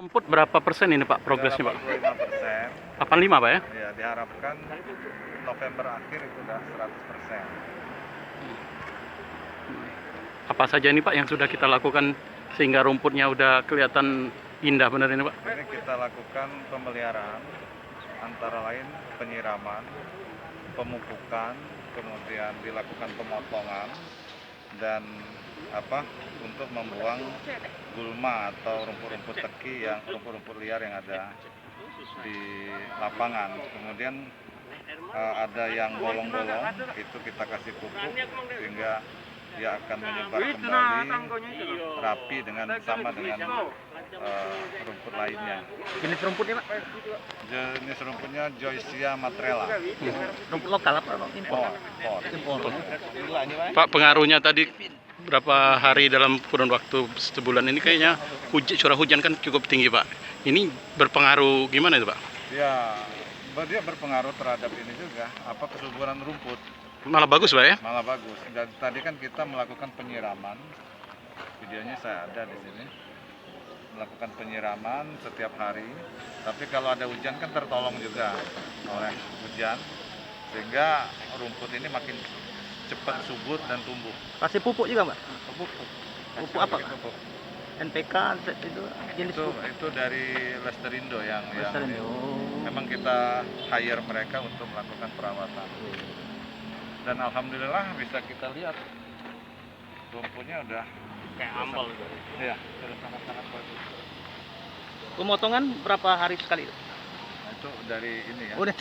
Rumput berapa persen ini Pak progresnya Pak? 85%. 85 Pak ya? Ya, diharapkan November akhir itu udah 100%. Apa saja ini Pak yang sudah kita lakukan sehingga rumputnya udah kelihatan indah benar ini Pak? Ini kita lakukan pemeliharaan, antara lain penyiraman, pemupukan, kemudian dilakukan pemotongan, dan untuk membuang gulma atau rumput-rumput teki, yang rumput-rumput liar yang ada di lapangan. Kemudian ada yang bolong-bolong, itu kita kasih pupuk sehingga dia akan menyebar kembali rapi sama dengan rumput lainnya. Jenis rumputnya Pak? Jenis rumputnya Joycia matrela. Rumput lokal apa impor? Impor. Pak, pengaruhnya tadi berapa hari dalam kurun waktu sebulan ini kayaknya curah hujan kan cukup tinggi Pak. Ini berpengaruh gimana itu Pak? Ya, dia berpengaruh terhadap ini juga, kesuburan rumput. Malah bagus Pak ya? Malah bagus. Dan tadi kan kita melakukan penyiraman, videonya saya ada di sini, melakukan penyiraman setiap hari. Tapi kalau ada hujan kan tertolong juga oleh hujan, sehingga rumput ini makin cepat subur dan tumbuh. Kasih pupuk juga Mbak? Pupuk. Pupuk apa? Pupuk. NPK itu jenis Itu dari Lesterindo yang Lesterindo. memang kita hire mereka untuk melakukan perawatan. Dan alhamdulillah bisa kita lihat rumputnya udah Kayak ambal. Ya, sudah sangat-sangat bagus. Pemotongan berapa hari sekali? Nah, itu dari ini ya. Udah.